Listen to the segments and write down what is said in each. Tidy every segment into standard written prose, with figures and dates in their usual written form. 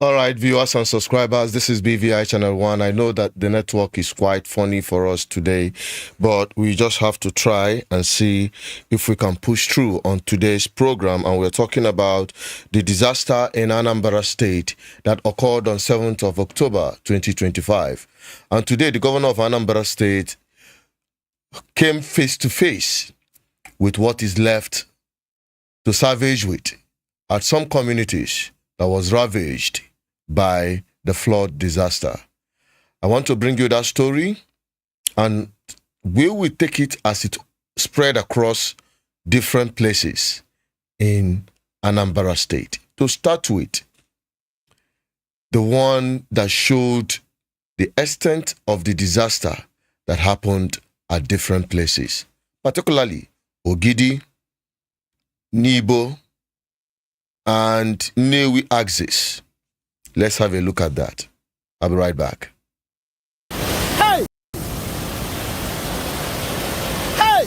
All right, viewers and subscribers, this is BVI Channel 1. I know that the network is quite funny for us today, but we just have to try and see if we can push through on today's program. And we're talking about the disaster in Anambra State that occurred on 7th of October 2025. And today, the governor of Anambra State came face to face with what is left to salvage with at some communities that was ravaged by the flood disaster. I want to bring you that story, and we will take it as it spread across different places in Anambra State. To start with, the one that showed the extent of the disaster that happened at different places, particularly Ogidi, Nibo, and Newi axis. Let's have a look at that. I'll be right back. Hey! Hey!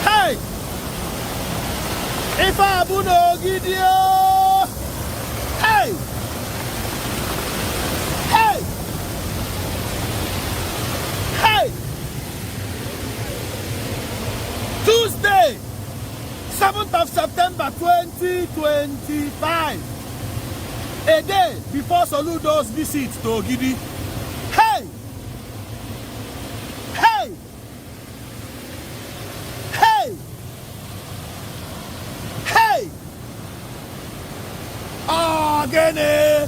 Hey! If I put Ogidi, hey! Hey! Hey! Tuesday, 7th of September 2025, a day before Soludo's visit to Ogidi. Hey! Hey! Hey! Hey! Ogene!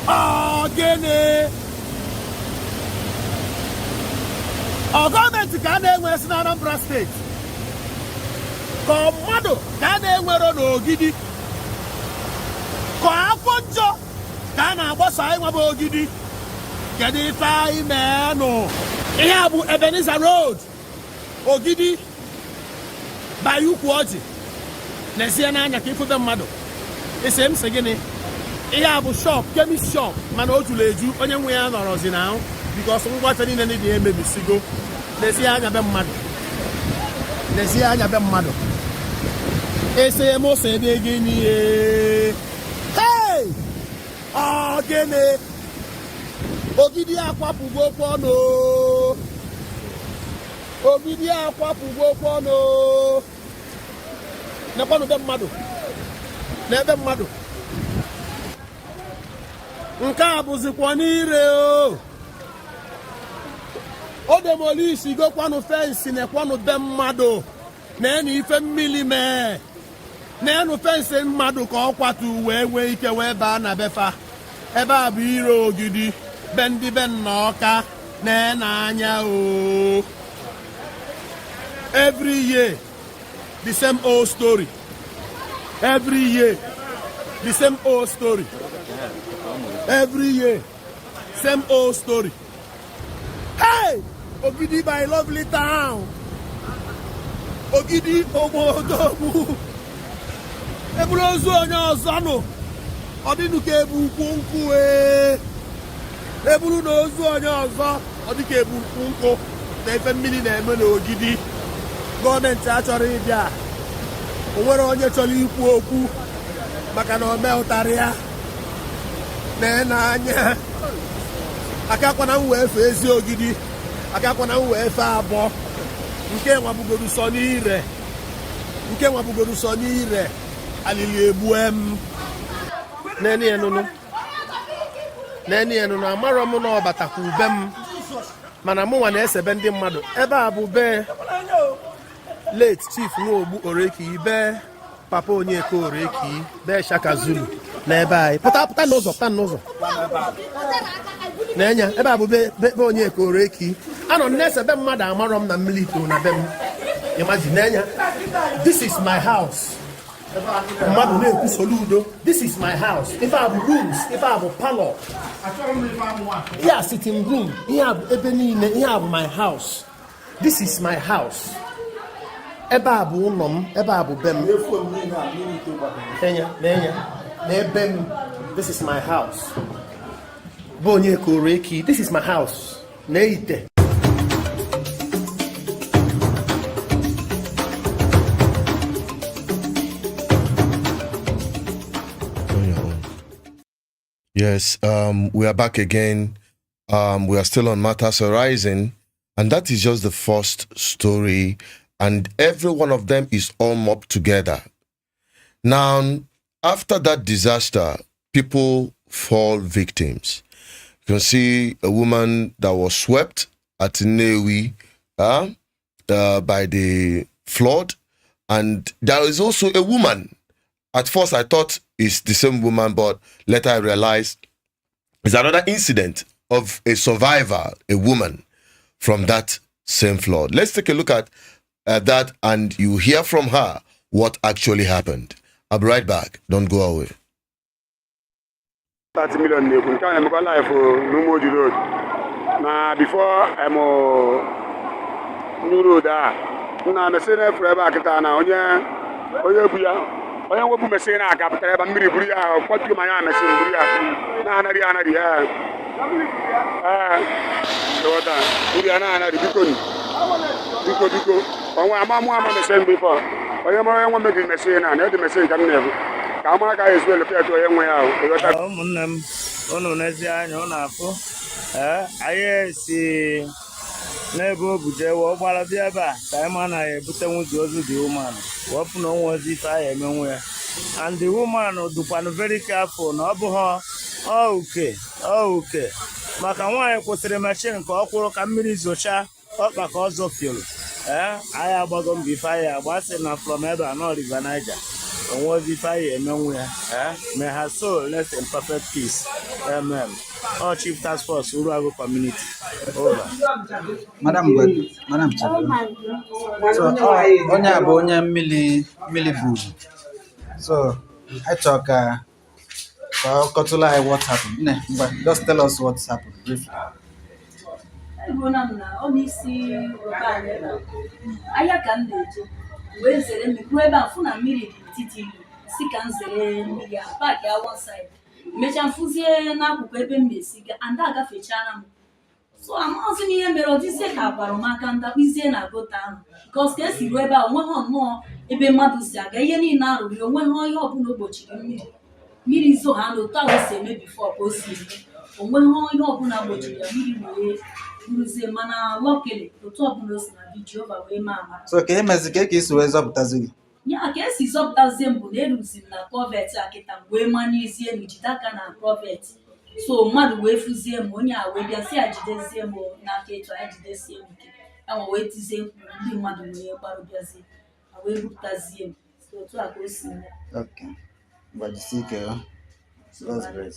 Ogene! Our government can enwe in Anambra State. Commando can enwe no Ogidi. Ko afonjo can agbosa enwe bo Ogidi. Kedi fa ime no. Ihe bu Ebenezer Road. Ogidi by Ukwoji. Nezie na anya ka ifude mmadu. Ese m se gini. Ihe bu shop, chemist shop, mana ojuleju onye nwe ya norozi na ahụ. Because ngwa tani na ni dey mebisigo. Nezie anya be mmadu. Nezie anya be mmadu. Ese mo se de gini hey! Ogene! Ogidi akwapugo kwono. Ogidi akwapugo kwono. Na kwano be mmadu. Na be mmadu. Nke a bụzikwa n'ire o. O demolishi go kwano fence na kwano be mmadu. Na eni ife mmili me. Na enu fence mmadu ka ọ kwatu wee ike wee baa na befa. Ebe a bụ ire Ogidi. Be ndị be Nnoka na anya o. Every year the same old story. Every year the same old story. Every year same old story. Hey! Ogidi my lovely town. Ogidi obodobu. Ebulu ozu onye ọzọ nụ. Ọ dịnụ ka ebu ukwu nkwu Ebulu na ozu onye ọzọ. Ọ dị ka ebu ukwu nkwu. Na ife mmiri na-eme n'Ogidi. Gọọmenti achọrọ ịbịa. O nwere onye chọrọ ikwu okwu maka na o mehụtara ya. N'anya. Akakwana m wee fe ezi Ogidi. Akakwana m wee fe abụọ. Nke nwabugoro sọ n'ire. Nke nwabugoro sọ n'ire. Alili ebuem. Neni enunu amara m na ọbatakwa ube m. Mana mụ nwa na-esebe ndị mmadụ. Ebe a bụ be late chief Nwogbu Oreki, be papa Onyeka Oreki, be Shaka Zulu na ebe anyị. Pụta n'ụzọ. N'enya, ebe a bụ be Onyeka Oreki. Anọ na-esebe mmadụ amara m na milito na be m. Imagine, n'enya, this is my house. Mmadụ na-ekwu Soludo, this is my house. If I have rooms, if I have a parlor. Here sitting room, here have ebe niile, here have my house. This is my house. Ebe a bụ ụlọ m, ebe a bụ be m. N'enya, n'ebe m. This is my house. Bụ Onyeka Oreki, this is my house. N'ite. Yes, we are back again. We are still on Matters Arising, and that is just the first story, and every one of them is all mobbed together. Now, after that disaster, people fall victims. You can see a woman that was swept at Newi by the flood, and there is also a woman. At first, I thought it's the same woman, but later I realized it's another incident of a survivor, a woman, from that same flood. Let's take a look at that, and you hear from her what actually happened. I'll be right back. Don't go away. 30 million na-ekwu nke a na-emekwa life n'Umoju road na before new road a nna mesị na-efuru ebe a kịta na onye bu ya onye nwebu mesị na-aga pụtara ebe mmiri buru ya kwatuo ma ya mesị buru ya na-anarị ya ịghọta buru ya na-anarị biko onwe amamụ ama mesị mgbe ifo onye mara onye nwe megiri mesị na edi mesị nke m na-ebu ka amara ka anyị zuo loketị onye nwe ya ahụ ịghọta ụmụnne m unu n'ezi anya unu afụ anyị si n'ebe o buje wee gbara bịa ebe a ka anyị ma na ya ebutenwuzi ozu dị woman wepụ na onwe ozi ife anyị emenwe ya and the woman dụkwanụ very careful na ọ bụghị uke maka nwaanyị kwụsịrị machin ka ọ kwụrụ ka mmiri zochaa ọkpa ka ọ zọfielu anyị agbago mbọ ife anyị agbasị na from ebe a nọ River Niger onwe ozi ife anyị emenwe ya may her soul rest in perfect peace. Amen. All Chief Task Force Uruago Community. Over. Madam Chadema. So onye abụ onye mmili food. So I talk what happened. Just tell us what happened briefly. Mecha mfuzie n'akụkụ ebe m na-esiga and agafechara m so amaghịzi m ihe mere ọdịzie ka agbara m aka ndakpizie na gota ahụ because ka esi ruo ebe a onweghị nnọọ ebe mmadụ si aga ihe niile arụrụ onweghị ihe ọbụla gbochiri mmiri zo ha na otu ahụ si eme bifo ka o si eme onweghị ihe ọbụla gbochiri ya mmiri wee buruzie mana lọkele otu ọbụla o si na bi Jehova wee maa ama so ka emezi ka esi wee zọpụtazi gị ya ka esi zọpụtazie mbụ na eruzi m na prọvet a kịta wee manyezie m jide aka na prọvet so mmadụ wee fụzie m onye a wee bịa si ya jidezie m n'aka etu anyị jidesie m ike ya nwa wee tizie mkpụrụ ndị mmadụ wee gbarụbịazie wee bupụtazie m so otu a ka o si mee. Okay. Gbajisi ike ya. That's great.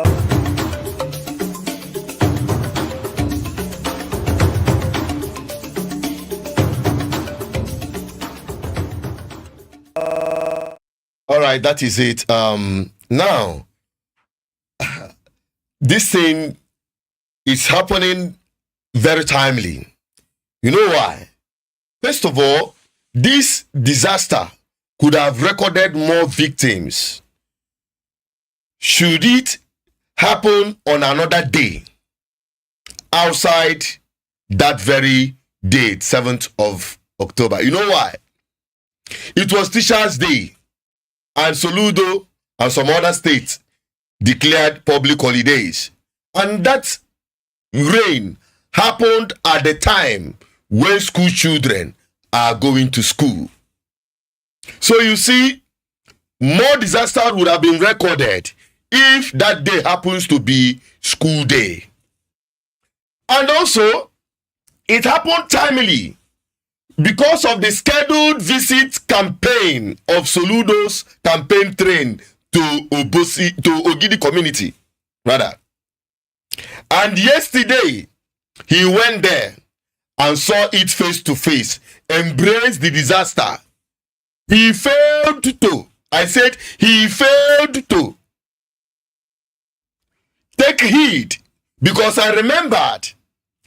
All right, that is it. Now, this thing is happening very timely. You know why? First of all, this disaster could have recorded more victims. Should it happen on another day, outside that very date, 7th of October? You know why? It was Teachers' Day, and Soludo and some other states declared public holidays. And that rain happened at the time when school children are going to school. So you see, more disasters would have been recorded if that day happens to be school day. And also, it happened timely because of the scheduled visit campaign of Soludo's campaign train to Ogidi community, rather. And yesterday, he went there and saw it face to face, embraced the disaster. He failed to, I said, he failed to take heed, because I remembered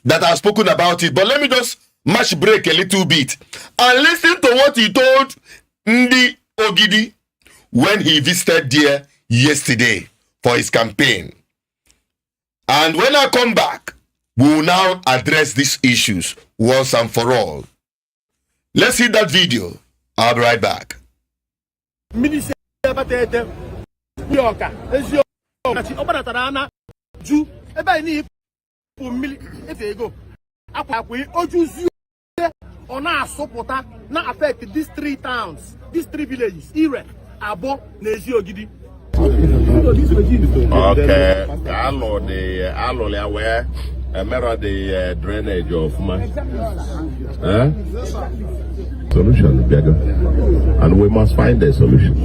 that I've spoken about it. But let me just match break a little bit and listen to what he told Ndi Ogidi when he visited there yesterday for his campaign. And when I come back, we will now address these issues once and for all. Let's see that video. I'll be right back. ju ebe anyị na-ipụ mmiri efe ego akwa ojuzie ọ na-asụpụta na affect these 3 towns, these 3 villages, Ire, Abo, na Eziogidi. Okay, allo where mirror the drainage of my solution, beggar, and we must find a solution.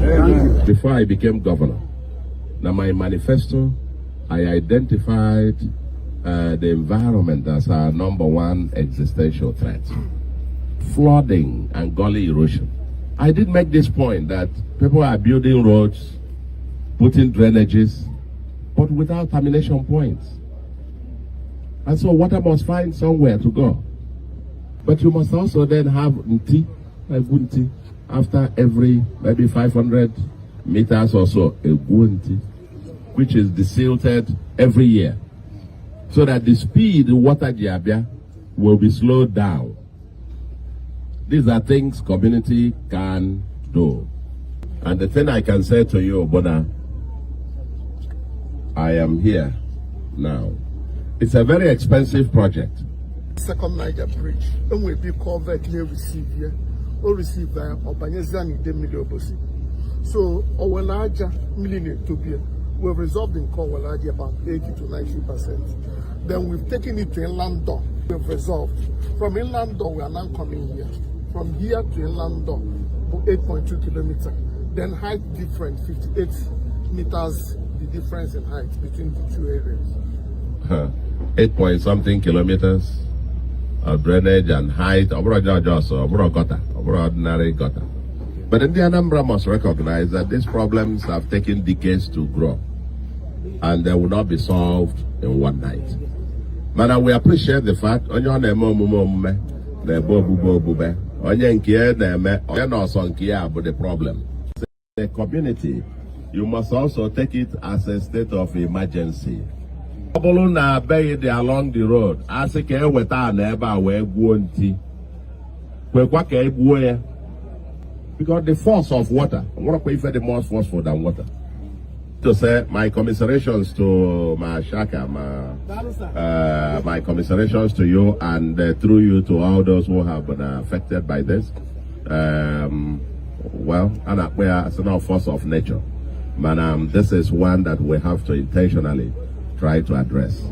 Before I became governor, now my manifesto, I identified the environment as our #1 existential threat: flooding and gully erosion. I did make this point that people are building roads, putting drainages, but without termination points. And so water must find somewhere to go. But you must also then have nti, after every maybe 500 meters or so, a gunti, which is desilted every year, so that the speed the water jabia will be slowed down. These are things community can do. And the thing I can say to you, Bona, I am here now. It's a very expensive project. Second Niger Bridge, and we be covered near receive here, or receive by Obanyazani de Miliobosi. So, our larger million Ethiopia, we've resolved in Kowalaji about 80 to 90%. Then we've taken it to Inland Door. We've resolved. From Inland Door, we are now coming here. From here to Inland Door, 8.2 kilometers. Then height different, 58 meters, the difference in height between the 2 areas. 8 point something kilometers of drainage and height, ordinary gutter. But the Anambra must recognize that these problems have taken decades to grow, and they will not be solved in one night. But we appreciate the fact the problem. The community, you must also take it as a state of emergency. Along the road, as a care with our neighbor, because the force of water, I want to pay for the more forceful than water. To say my commiserations to my Shaka, my commiserations to you, and through you to all those who have been affected by this. Well, and we are a force of nature, but this is one that we have to intentionally try to address.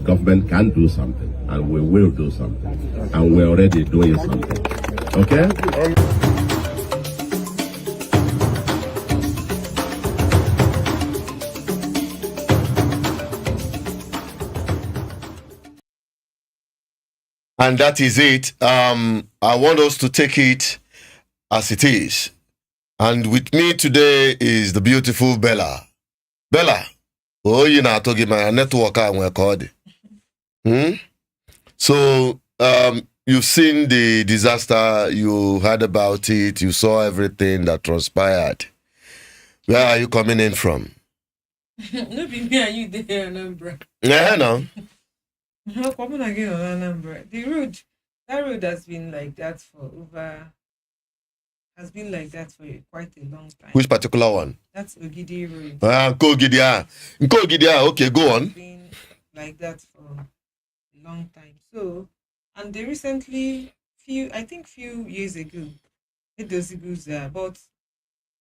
Government can do something, and we will do something, and we're already doing something. Okay? And that is it. I want us to take it as it is. And with me today is the beautiful Bella. Bella, oh, you know, talking my network and we're called. So, you've seen the disaster, you heard about it, you saw everything that transpired. Where are you coming in from? No, be me and you there, Anambra. Yeah, no. How come again on Anambra? The road, that road has been like that for quite a long time. Which particular one? That's Ogidi Road. Nkogidia, okay, go on. It's been like that for a long time. So, and they recently, few years ago, it does goes there, but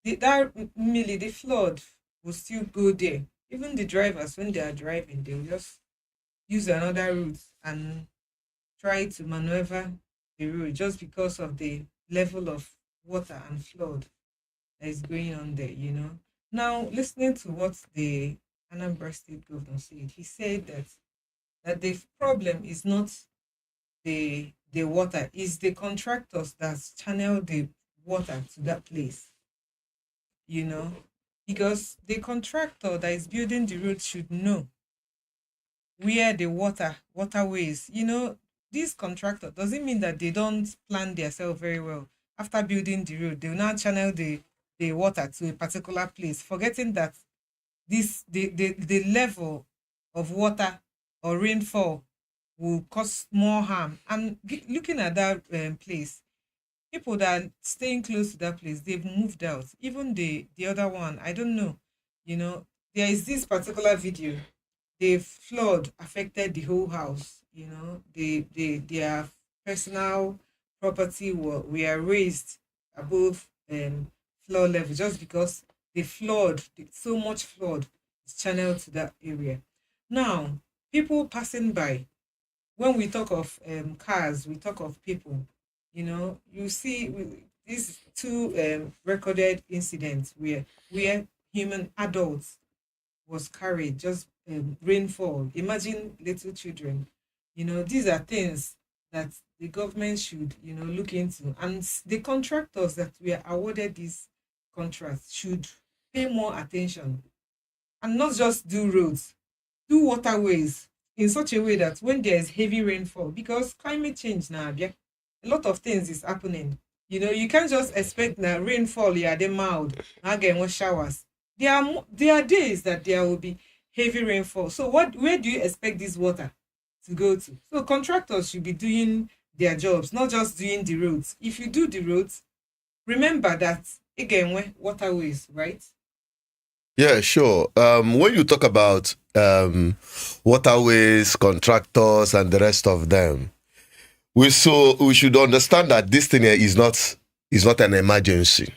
the flood will still go there. Even the drivers, when they are driving, they will just use another route and try to maneuver the road just because of the level of water and flood that is going on there, you know. Now, listening to what the Anambra State Governor said, he said that the problem is not the water, is the contractors that channel the water to that place, you know, because the contractor that is building the road should know where the waterways, you know, this contractor doesn't mean that they don't plan themselves very well. After building the road, they will now channel the water to a particular place, forgetting that the level of water or rainfall will cause more harm. And looking at that place, people that are staying close to that place, they've moved out. Even the other one, I don't know, you know, there is this particular video. the flood affected the whole house. Their personal property were raised above floor level just because so much flood is channeled to that area. Now, people passing by, when we talk of cars, we talk of people. You see these two recorded incidents where human adults was carried, just rainfall. Imagine little children. These are things that the government should, look into. And the contractors that were awarded these contracts should pay more attention and not just do roads, do waterways in such a way that when there is heavy rainfall, because climate change now, a lot of things is happening. You can't just expect now rainfall, yeah, they mild, again, what showers. There are days that there will be heavy rainfall. So where do you expect this water to go to? So contractors should be doing their jobs, not just doing the roads. If you do the roads, remember that again, waterways, right? Yeah, sure. When you talk about waterways, contractors, and the rest of them, we should understand that this thing here is not an emergency.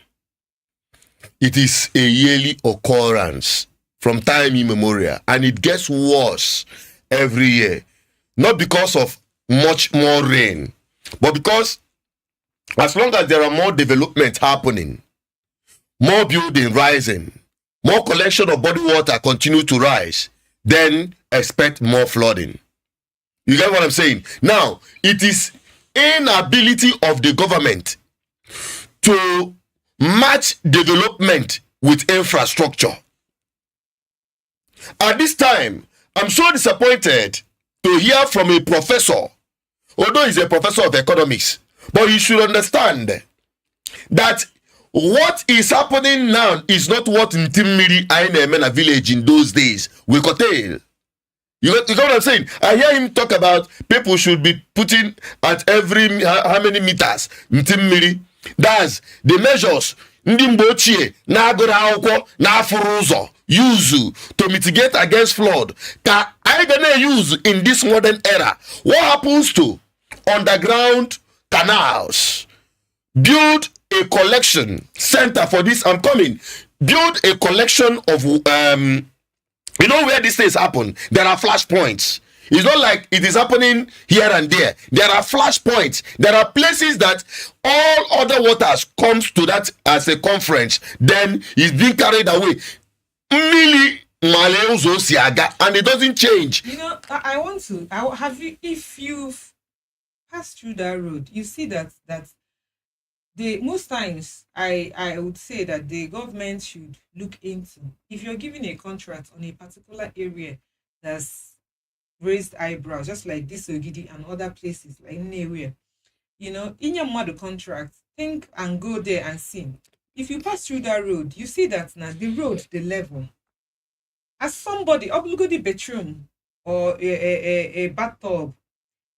It is a yearly occurrence from time immemorial, and it gets worse every year. Not because of much more rain, but because as long as there are more development happening, more building rising, more collection of body water continue to rise, then expect more flooding. You get what I'm saying? Now, it is inability of the government to match development with infrastructure. At this time, I'm so disappointed to hear from a professor, although he's a professor of economics, but he should understand that what is happening now is not what in Timmiri Ainemena village in those days we curtail. You know what I'm saying? I hear him talk about people should be putting at every how many meters in Timmiri. That's the measures ndị mgbe ochie na-agụrụ akwụkwọ na-afụrụ ụzọ use to mitigate against flood ka anyị ga na-use in this modern era. What happens to underground canals? Build a collection center for this. I'm coming. Build a collection of where these things happen. There are flashpoints. It's not like it is happening here and there. There are flashpoints. There are places that all other waters comes to that as a conference. Then it's being carried away. And it doesn't change. If you've passed through that road, you see that most times I would say that the government should look into, if you're giving a contract on a particular area that's raised eyebrows, just like this Ogidi and other places like anywhere, in your mother contract, think and go there and see. If you pass through that road, you see that now the road, the level, as somebody obligate the bedroom or a bathtub,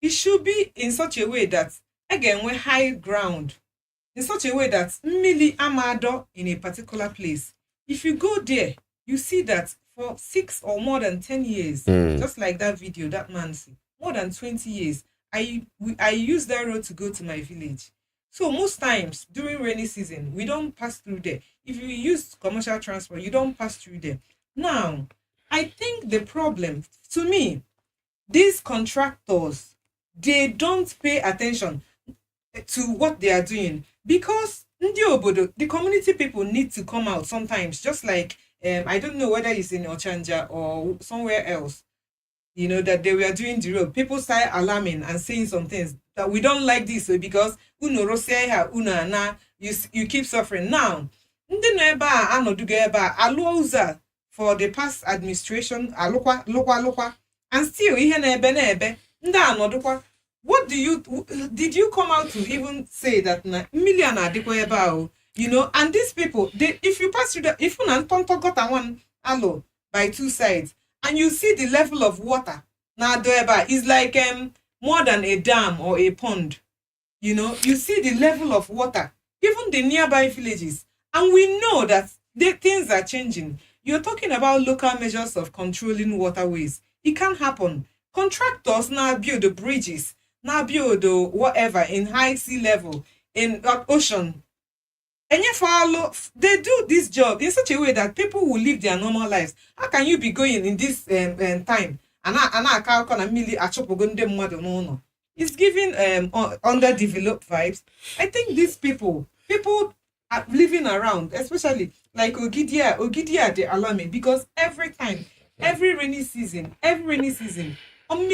it should be in such a way that again we're high ground, in such a way that milli amado in a particular place. If you go there, you see that for 6 or more than 10 years, just like that video, that man see, more than 20 years, I use that road to go to my village. So most times during rainy season, we don't pass through there. If you use commercial transport, you don't pass through there. Now, I think the problem, to me, these contractors, they don't pay attention to what they are doing, because the community people need to come out sometimes, just like I don't know whether it's in Ochanja or somewhere else, that they were doing the road. People start alarming and saying some things that we don't like this way because you keep suffering. Now, for the past administration, and still what did you come out to even say that million are and these people, if you pass through if you got one alo by two sides and you see the level of water now is like more than a dam or a pond, you see the level of water, even the nearby villages, and we know that the things are changing. You're talking about local measures of controlling waterways. It can happen. Contractors now build the bridges, now build the whatever in high sea level, in ocean. And yet follow, they do this job in such a way that people will live their normal lives. How can you be going in this time? I can't it's giving underdeveloped vibes. I think these people are living around, especially like Ogidia, they alarm me because every time, every rainy season, even on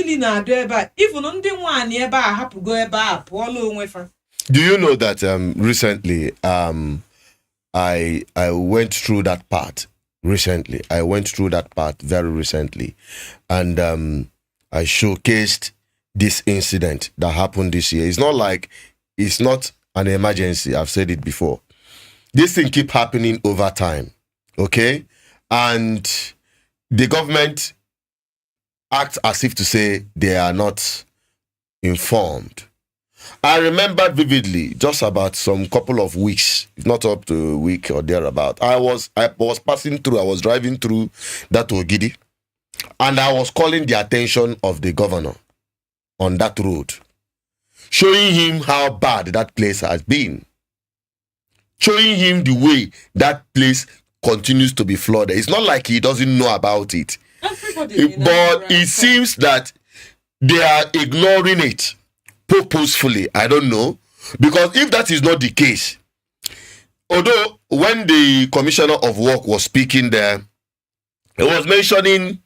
the one nearby, I have to go about Polo Wefa. Do you know that recently I went through that part recently. I went through that part very recently, and I showcased this incident that happened this year. It's not an emergency. I've said it before. This thing keep happening over time, okay? And the government acts as if to say they are not informed. I remember vividly, just about some couple of weeks, not up to a week or thereabout. I was passing through. I was driving through that Ogidi, and I was calling the attention of the governor on that road, showing him how bad that place has been, showing him the way that place continues to be flooded. It's not like he doesn't know about it, but it seems that they are ignoring it purposefully. I don't know, because if that is not the case, although when the commissioner of work was speaking there, he was mentioning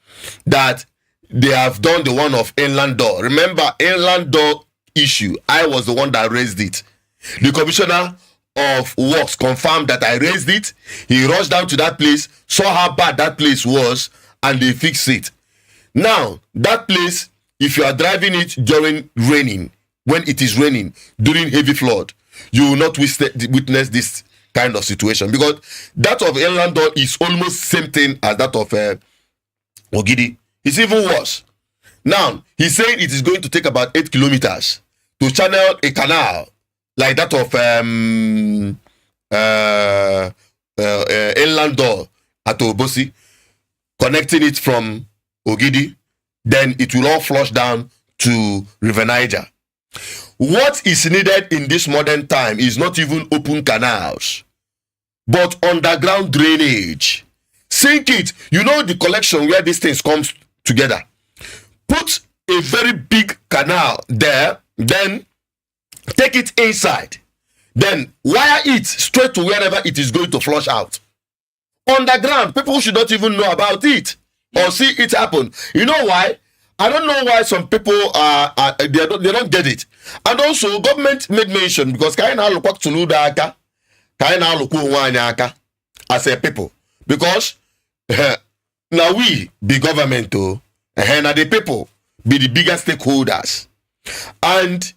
that they have done the one of inland door. Remember, inland door issue, I was the one that raised it. The commissioner of works confirmed that I raised it. He rushed down to that place, saw how bad that place was, and they fixed it. Now, that place, if you are driving it during raining, when it is raining, during heavy flood, you will not witness this kind of situation, because that of inland door is almost same thing as that of Ogidi. It's even worse. Now, he's saying it is going to take about 8 kilometers to channel a canal like that of inland door at Obosi, connecting it from Ogidi. Then it will all flush down to River Niger. What is needed in this modern time is not even open canals, but underground drainage. Sink it. You know the collection where these things come together. Put a very big canal there, then take it inside. Then wire it straight to wherever it is going to flush out. Underground, people should not even know about it or see it happen. You know why? I don't know why some people they don't get it. And also, government made mention, because Kaina look at Soludo aka, Kaina look aka as a people, because now we be government too, and the people be the biggest stakeholders, and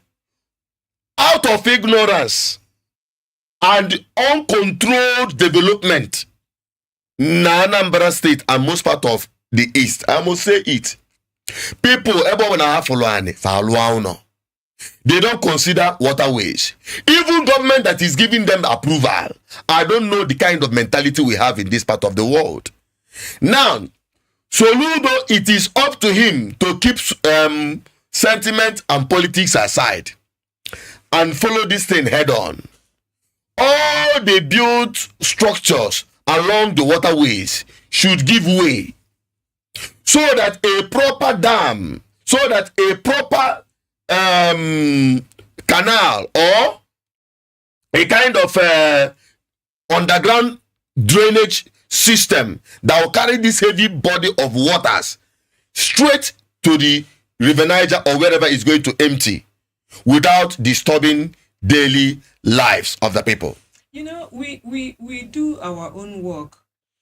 out of ignorance and uncontrolled development, na Anambra State and most part of the East, I must say it. People, they don't consider waterways. Even government that is giving them approval, I don't know the kind of mentality we have in this part of the world. Now, Soludo, it is up to him to keep sentiment and politics aside and follow this thing head on. All the built structures along the waterways should give way, so that a proper dam, so that a proper canal or a kind of underground drainage system that will carry this heavy body of waters straight to the River Niger or wherever it's going to empty, without disturbing daily lives of the people. You know, we do our own work,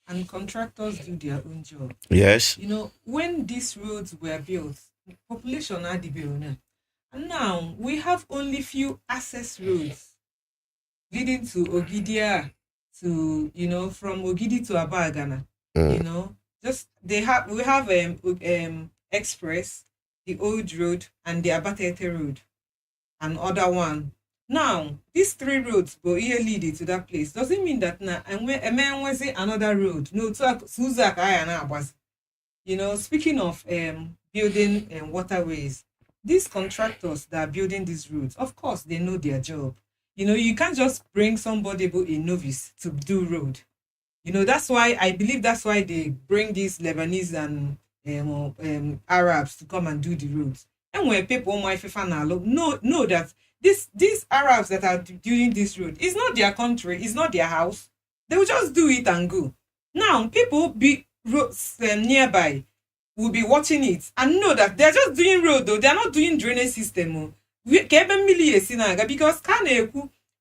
and contractors do their own job. Yes. You know, when these roads were built, population had the building, and now we have only few access roads leading to Ogidia, to, you know, from Ogidi to Abagana. You know, just we have express, the old road, and the Abatete road, and other one. Now, these 3 roads go here leading to that place. Doesn't mean that now, and when a man was another road, no, Suzak, Speaking of building waterways, these contractors that are building these roads, of course, they know their job. You can't just bring somebody a novice to do road. That's why I believe that's why they bring these Lebanese and Arabs to come and do the roads. And when people my know that these Arabs that are doing this road, it's not their country, it's not their house. They will just do it and go. Now people be roads nearby will be watching it and know that they're just doing road though. They're not doing drainage system. Because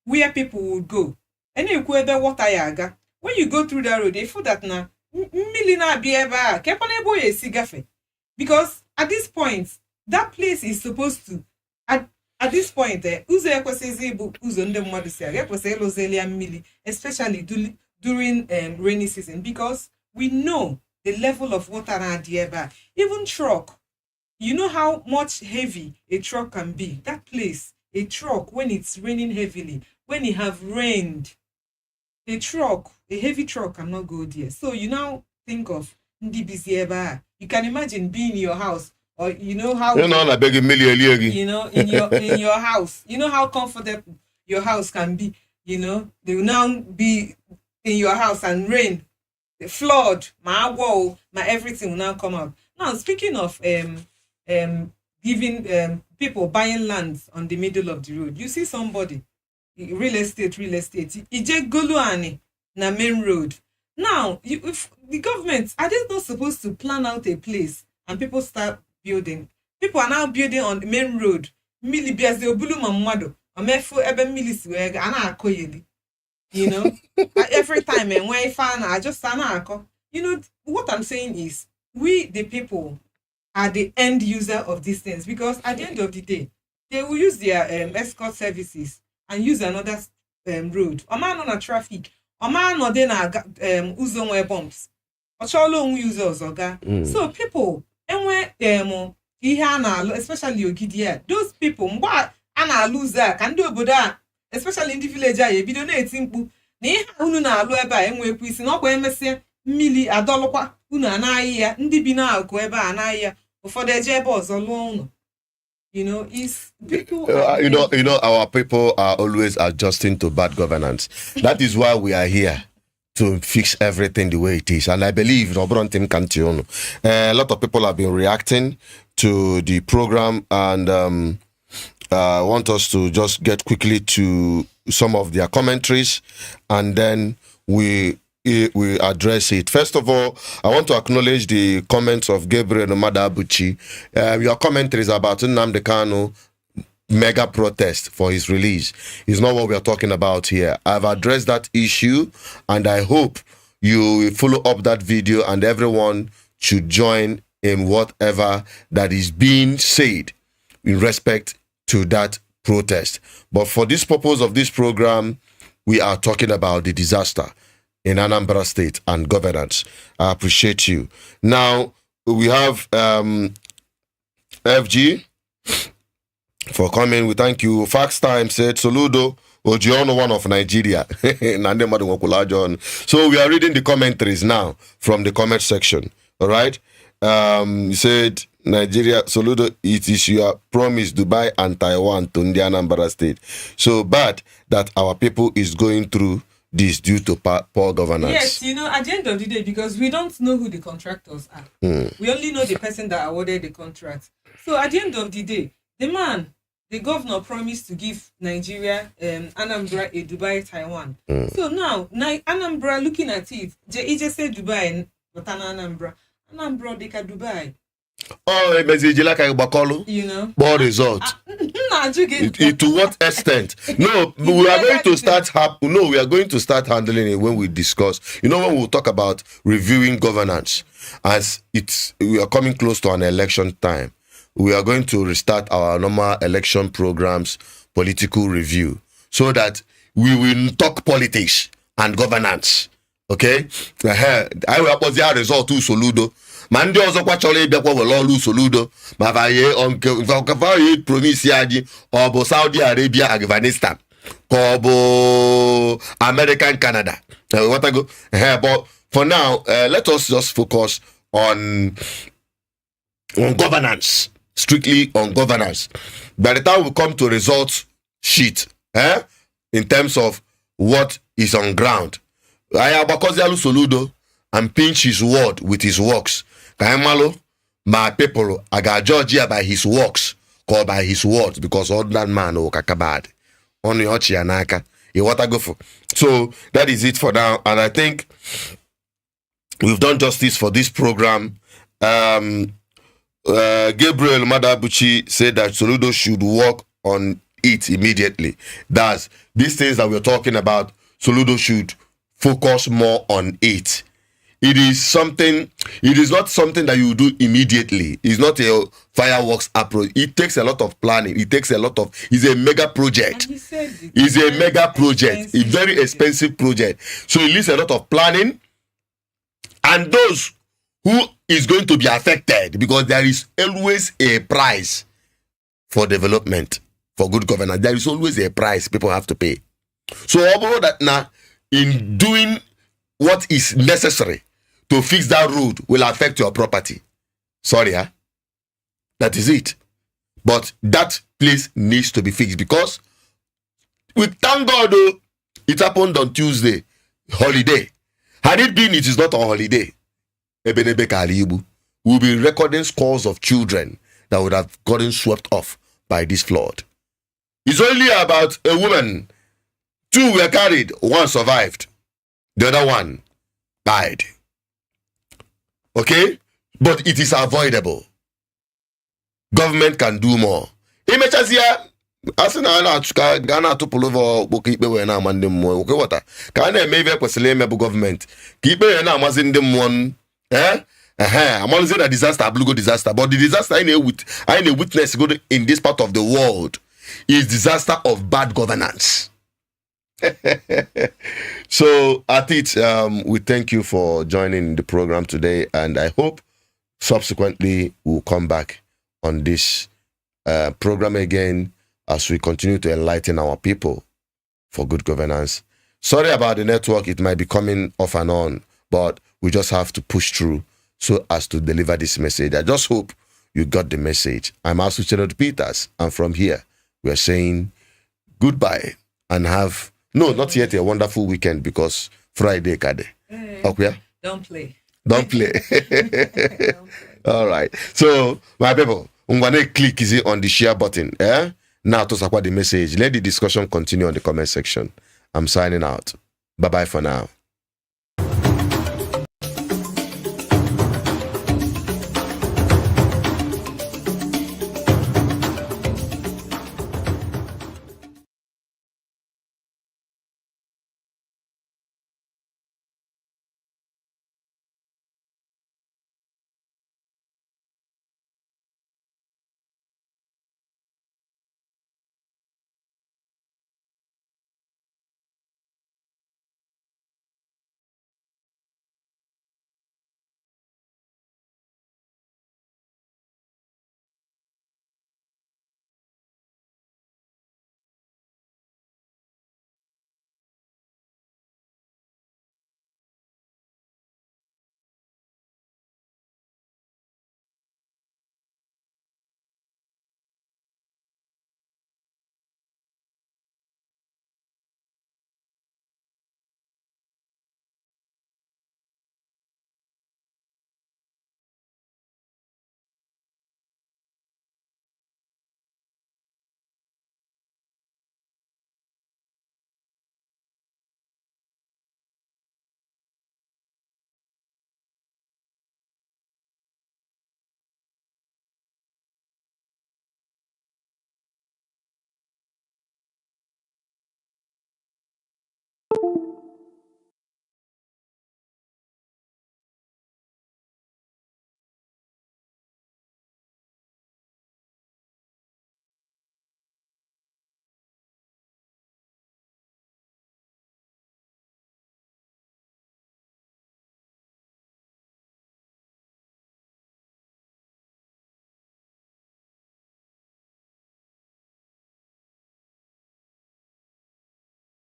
where people would go. And you go water yaga. When you go through that road, they feel that na millionaire be ever because at this point, that place is supposed to at this point, especially during rainy season, because we know the level of water na there. Even truck, you know how much heavy a truck can be. That place, a truck, when it's raining heavily, when it have rained, a heavy truck cannot go there. So you now think of Ndi Bizieba. You can imagine being in your house, or how I beg a million. in your house. You know how comfortable your house can be. They will now be in your house and rain, the flood, my wall, my everything will now come out. Now speaking of giving people buying lands on the middle of the road, you see somebody real estate ije goluani na main road. Now if the government are they not supposed to plan out a place and people start building? People are now building on the main road. Mili biaze obulu mamado omefu ebe mili siwega ana akoyeli. Every time and when I just ana ako. What I'm saying is we the people are the end user of these things, because at the end of the day they will use their escort services and use another road. Oman on a traffic. Oman no dey na uzo bumps. Ocholo users oga. So people enwe ihe ana especially Ogidia. Those people mgba ana lose that can do obodo, especially in the village aye bido na etimpu. Na ihe unu na alu ebe a enwe kwisi na okwa emese mmili adolokwa unu anaghị ya ndị bi na akụ ebe a anaghị ya ụfọdụ eje ebe ọzọ lụọ unu. It's people. Our people are always adjusting to bad governance. That is why we are here to fix everything the way it is. And I believe a lot of people have been reacting to the program and want us to just get quickly to some of their commentaries, and then we address it. First of all, I want to acknowledge the comments of Gabriel Nomadabuchi. Your commentary is about Nnamdi Kanu mega protest for his release. It's not what we are talking about here. I've addressed that issue, and I hope you will follow up that video, and everyone should join in whatever that is being said in respect to that protest. But for this purpose of this program, we are talking about the disaster in Anambra State and governance. I appreciate you. Now, we have FG for coming. We thank you. Fax Time said, Soludo, Ojiono, one of Nigeria. So we are reading the commentaries now from the comment section. All right. You said, Nigeria, Soludo, it is your promise, Dubai and Taiwan to India Anambra State. So bad that our people is going through this due to poor governance. Yes, at the end of the day, because we don't know who the contractors are. We only know the person that awarded the contract. So at the end of the day, the governor promised to give Nigeria, Anambra, a Dubai, Taiwan. So now, Anambra looking at it, he just said Dubai, but Anambra, they can Dubai. Oh, ball result. To what extent? No, we are going to start. We are going to start handling it when we discuss. When we talk about reviewing governance, as we are coming close to an election time, we are going to restart our normal election programs, political review, so that we will talk politics and governance. Okay, I will oppose the result to Soludo. Mandi ọzọ kwa chọrọ ịbịakwa were ọrụ Soludo ma vaye promise ya ji ọ bụ Saudi Arabia, Afghanistan ka ọ bụ American, Canada. But for now, let us just focus on governance, strictly on governance. By the time we come to results sheet, in terms of what is on ground, Ayabakozialu Soludo and pinch his word with his works. Kaimalo, my people, I got Georgia by his works, called by his words, because all that man o kakabad. Only Ochi Anaka. What I go for. So that is it for now. And I think we've done justice for this program. Gabriel Madabuchi said that Soludo should work on it immediately. That's these things that we're talking about. Soludo should focus more on it. It is not something that you do immediately. It's not a fireworks approach. It takes a lot of planning. It takes a lot of, it's a mega project. It's a mega project. A very expensive project. So it needs a lot of planning. And those who is going to be affected, because there is always a price for development, for good governance. There is always a price people have to pay. So although that now, in doing what is necessary to fix that road will affect your property. Sorry, that is it. But that place needs to be fixed, because we thank God though, it happened on Tuesday, holiday. Had it been, it is not on holiday. We'll be recording scores of children that would have gotten swept off by this flood. It's only about a woman. 2 were carried, 1 survived. The other one died. Okay? But it is avoidable. Government can do more. Imechazia, asina na Ghana to pull over boki be na amande mo. Okay, what? Can I maybe kwesile mebu government? Keep na amazing them one. I'm only saying a disaster, a blue disaster. But the disaster I need witness in this part of the world is disaster of bad governance. So at it, we thank you for joining the program today, and I hope subsequently we'll come back on this program again as we continue to enlighten our people for good governance. Sorry about the network, it might be coming off and on, but we just have to push through so as to deliver this message. I just hope you got the message. I'm Asuchenot Peters, and from here we are saying goodbye and have not yet a wonderful weekend, because Friday kade. Okay. Don't play. Don't play. All right. So my people, I'm gonna click easy on the share button. Now to support the message. Let the discussion continue on the comment section. I'm signing out. Bye bye for now.